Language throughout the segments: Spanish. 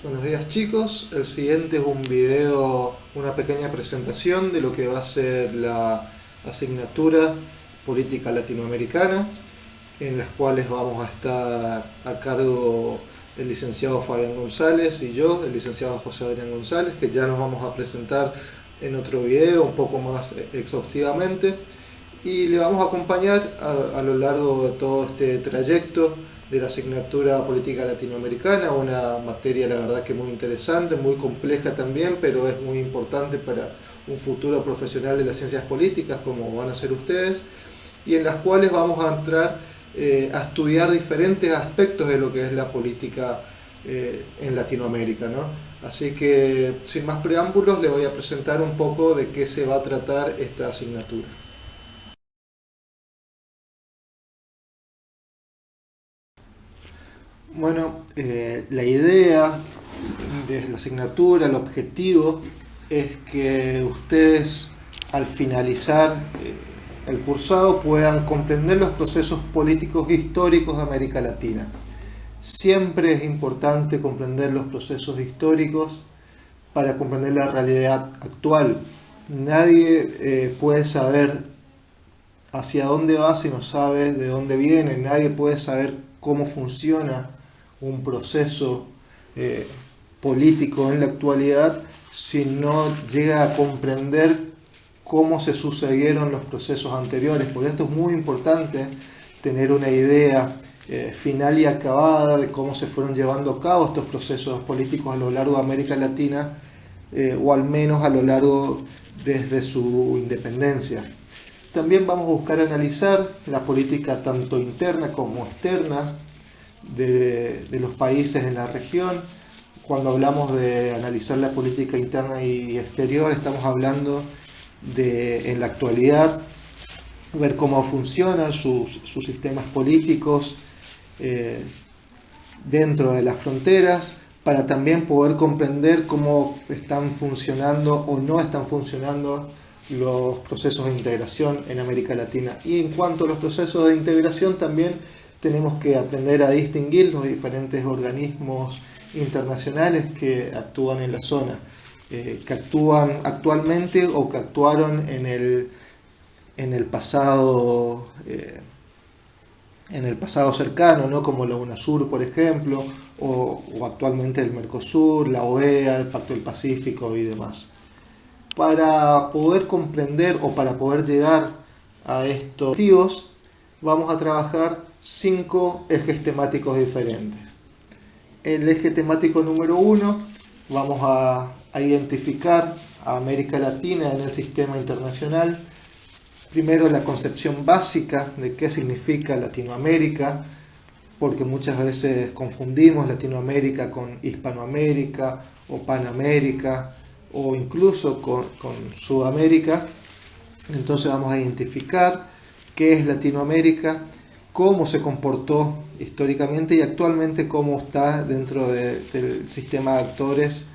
Buenos días chicos, el siguiente es un video, una pequeña presentación de lo que va a ser la asignatura política latinoamericana, en las cuales vamos a estar a cargo el licenciado Fabián González y yo, el licenciado José Adrián González, que ya nos vamos a presentar en otro video un poco más exhaustivamente, y le vamos a acompañar a lo largo de todo este trayecto de la asignatura política latinoamericana, una materia la verdad que muy interesante, muy compleja también, pero es muy importante para un futuro profesional de las ciencias políticas como van a ser ustedes, y en las cuales vamos a entrar a estudiar diferentes aspectos de lo que es la política en Latinoamérica, ¿no? Así que sin más preámbulos le voy a presentar un poco de qué se va a tratar esta asignatura. Bueno, la idea de la asignatura, el objetivo es que ustedes al finalizar el cursado puedan comprender los procesos políticos e históricos de América Latina. Siempre es importante comprender los procesos históricos para comprender la realidad actual. Nadie puede saber hacia dónde va si no sabe de dónde viene. Nadie puede saber cómo funciona un proceso político en la actualidad si no llega a comprender cómo se sucedieron los procesos anteriores. Por esto es muy importante tener una idea final y acabada de cómo se fueron llevando a cabo estos procesos políticos a lo largo de América Latina, o al menos a lo largo desde su independencia. También vamos a buscar analizar la política tanto interna como externa de los países en la región. Cuando hablamos de analizar la política interna y exterior, estamos hablando de, en la actualidad, ver cómo funcionan sus sistemas políticos dentro de las fronteras, para también poder comprender cómo están funcionando o no están funcionando los procesos de integración en América Latina. Y en cuanto a los procesos de integración, también tenemos que aprender a distinguir los diferentes organismos internacionales que actúan en la zona, que actúan actualmente o que actuaron en el pasado cercano, ¿no? Como la UNASUR, por ejemplo, o actualmente el Mercosur, la OEA, el Pacto del Pacífico y demás. Para poder comprender o para poder llegar a estos objetivos, vamos a trabajar 5 ejes temáticos diferentes. El eje temático número 1, vamos a identificar a América Latina en el sistema internacional. Primero, la concepción básica de qué significa Latinoamérica, porque muchas veces confundimos Latinoamérica con Hispanoamérica o Panamérica o incluso con Sudamérica. Entonces vamos a identificar qué es Latinoamérica, cómo se comportó históricamente y actualmente cómo está dentro del sistema de actores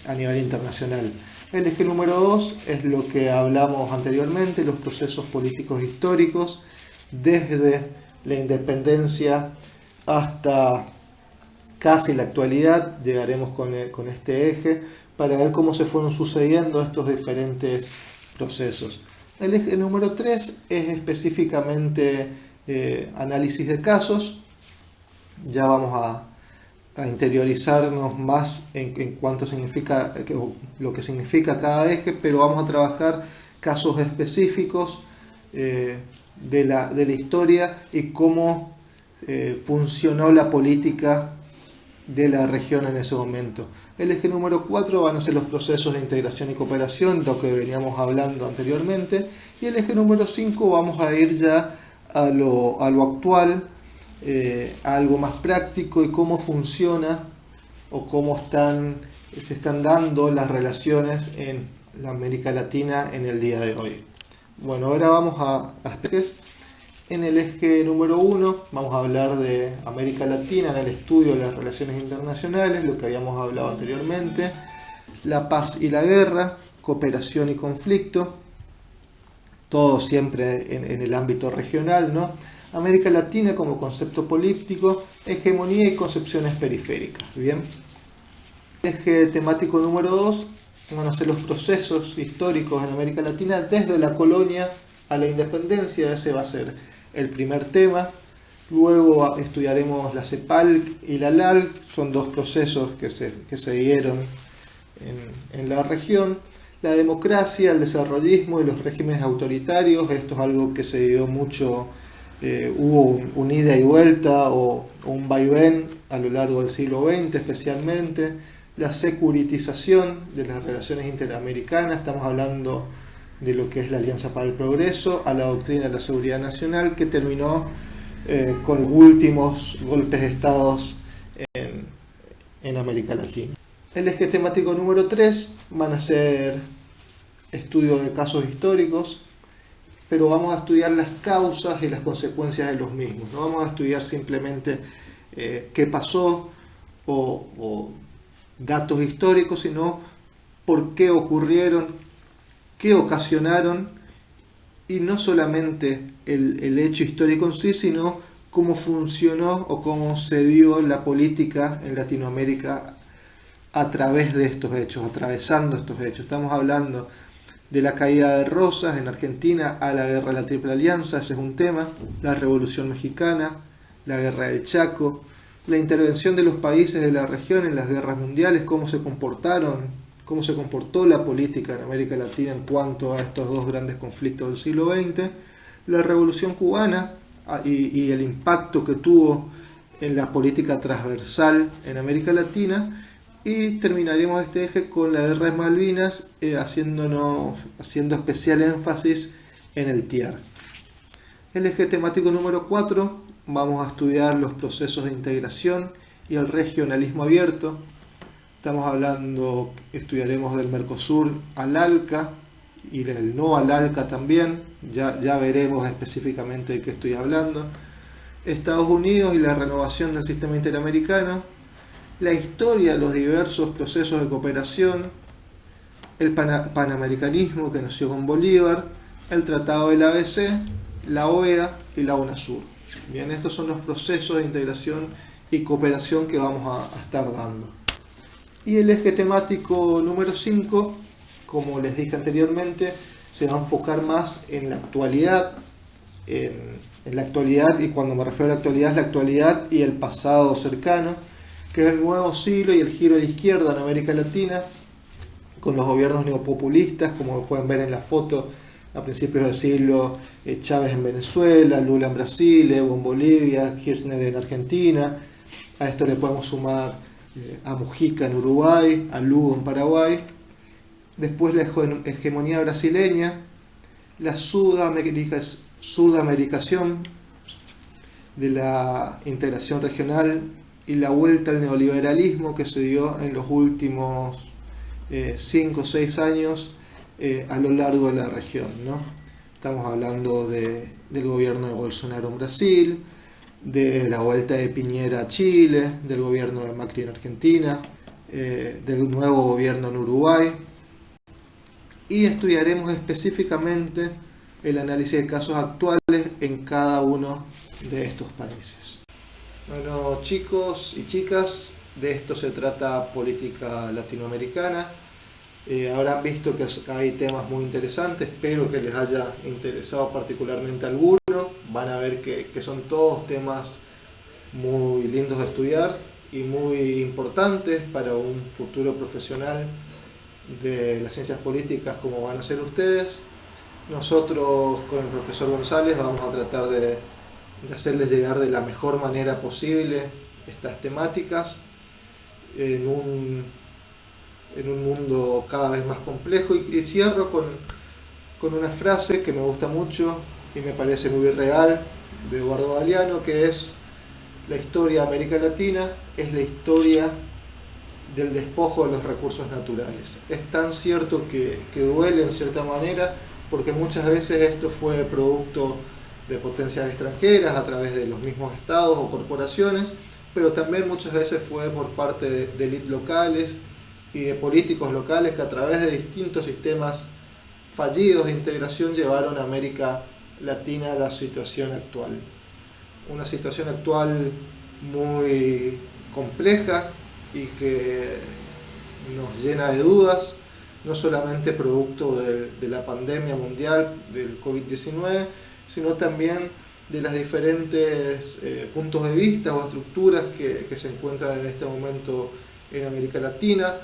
a nivel internacional. El eje número 2 es lo que hablamos anteriormente, los procesos políticos históricos, desde la independencia hasta casi la actualidad. Llegaremos con este eje para ver cómo se fueron sucediendo estos diferentes procesos. El eje número 3 es específicamente análisis de casos. Ya vamos a interiorizarnos más en cuanto significa lo que significa cada eje, pero vamos a trabajar casos específicos de la historia y cómo funcionó la política de la región en ese momento. El eje número 4 van a ser los procesos de integración y cooperación, lo que veníamos hablando anteriormente, y el eje número 5 vamos a ir ya a lo actual, a algo más práctico y cómo funciona o cómo se están dando las relaciones en la América Latina en el día de hoy. Bueno, ahora vamos a aspectos. En el eje número 1 vamos a hablar de América Latina en el estudio de las relaciones internacionales, lo que habíamos hablado anteriormente, la paz y la guerra, cooperación y conflicto, todo siempre en el ámbito regional, ¿no? América Latina como concepto político, hegemonía y concepciones periféricas. Bien, Eje temático número 2 van a ser los procesos históricos en América Latina desde la colonia a la independencia. Ese va a ser el primer tema. Luego estudiaremos la CEPALC y la LALC, son dos procesos que se dieron en la región. La democracia, el desarrollismo y los regímenes autoritarios, esto es algo que se dio mucho, hubo un ida y vuelta o un vaivén a lo largo del siglo XX especialmente. La securitización de las relaciones interamericanas, estamos hablando de lo que es la Alianza para el Progreso, a la doctrina de la seguridad nacional, que terminó con los últimos golpes de estados en América Latina. El eje temático número 3 van a ser estudios de casos históricos, pero vamos a estudiar las causas y las consecuencias de los mismos. No vamos a estudiar simplemente qué pasó o datos históricos, sino por qué ocurrieron, qué ocasionaron, y no solamente el hecho histórico en sí, sino cómo funcionó o cómo se dio la política en Latinoamérica a través de estos hechos, atravesando estos hechos. Estamos hablando de la caída de Rosas en Argentina a la guerra de la Triple Alianza, ese es un tema, la Revolución Mexicana, la guerra del Chaco, la intervención de los países de la región en las guerras mundiales, cómo se comportó la política en América Latina en cuanto a estos dos grandes conflictos del siglo XX, la Revolución Cubana y el impacto que tuvo en la política transversal en América Latina, y terminaremos este eje con la guerra de Malvinas, haciendo especial énfasis en el TIAR. El eje temático número 4, vamos a estudiar los procesos de integración y el regionalismo abierto. Estudiaremos del Mercosur al ALCA y del no al ALCA también, ya veremos específicamente de qué estoy hablando. Estados Unidos y la renovación del sistema interamericano, la historia de los diversos procesos de cooperación, el panamericanismo que nació con Bolívar, el Tratado del ABC, la OEA y la UNASUR. Bien, estos son los procesos de integración y cooperación que vamos a estar dando. Y el eje temático número 5, como les dije anteriormente, se va a enfocar más en la actualidad, en la actualidad, y cuando me refiero a la actualidad y el pasado cercano, que es el nuevo siglo y el giro a la izquierda en América Latina, con los gobiernos neopopulistas, como pueden ver en la foto, a principios del siglo, Chávez en Venezuela, Lula en Brasil, Evo en Bolivia, Kirchner en Argentina. A esto le podemos sumar a Mujica en Uruguay, a Lugo en Paraguay. Después la hegemonía brasileña, la sudamericación de la integración regional y la vuelta al neoliberalismo que se dio en los últimos 5 o 6 años a lo largo de la región, ¿no? Estamos hablando del gobierno de Bolsonaro en Brasil, de la vuelta de Piñera a Chile, del gobierno de Macri en Argentina, del nuevo gobierno en Uruguay, y estudiaremos específicamente el análisis de casos actuales en cada uno de estos países. Bueno, chicos y chicas, de esto se trata política latinoamericana. Habrán visto que hay temas muy interesantes, espero que les haya interesado particularmente alguno. Van a ver que son todos temas muy lindos de estudiar y muy importantes para un futuro profesional de las ciencias políticas como van a ser ustedes. Nosotros con el profesor González vamos a tratar de hacerles llegar de la mejor manera posible estas temáticas en un mundo cada vez más complejo, y cierro con una frase que me gusta mucho y me parece muy real, de Eduardo Galeano, que es: la historia de América Latina es la historia del despojo de los recursos naturales. Es tan cierto que duele en cierta manera, porque muchas veces esto fue producto de potencias extranjeras a través de los mismos estados o corporaciones, pero también muchas veces fue por parte de élites locales y de políticos locales que a través de distintos sistemas fallidos de integración llevaron a América Latina a la situación actual. Una situación actual muy compleja y que nos llena de dudas, no solamente producto de la pandemia mundial del COVID-19, sino también de las diferentes puntos de vista o estructuras que se encuentran en este momento en América Latina,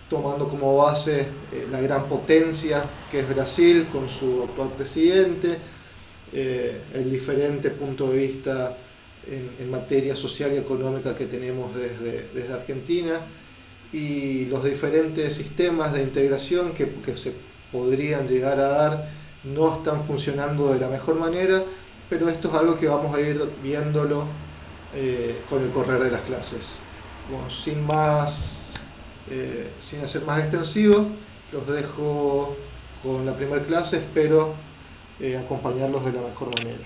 tomando como base la gran potencia que es Brasil con su actual presidente, el diferente punto de vista en materia social y económica que tenemos desde Argentina, y los diferentes sistemas de integración que se podrían llegar a dar no están funcionando de la mejor manera, pero esto es algo que vamos a ir viéndolo con el correr de las clases. Bueno, sin hacer más extensivo, los dejo con la primera clase, espero acompañarlos de la mejor manera.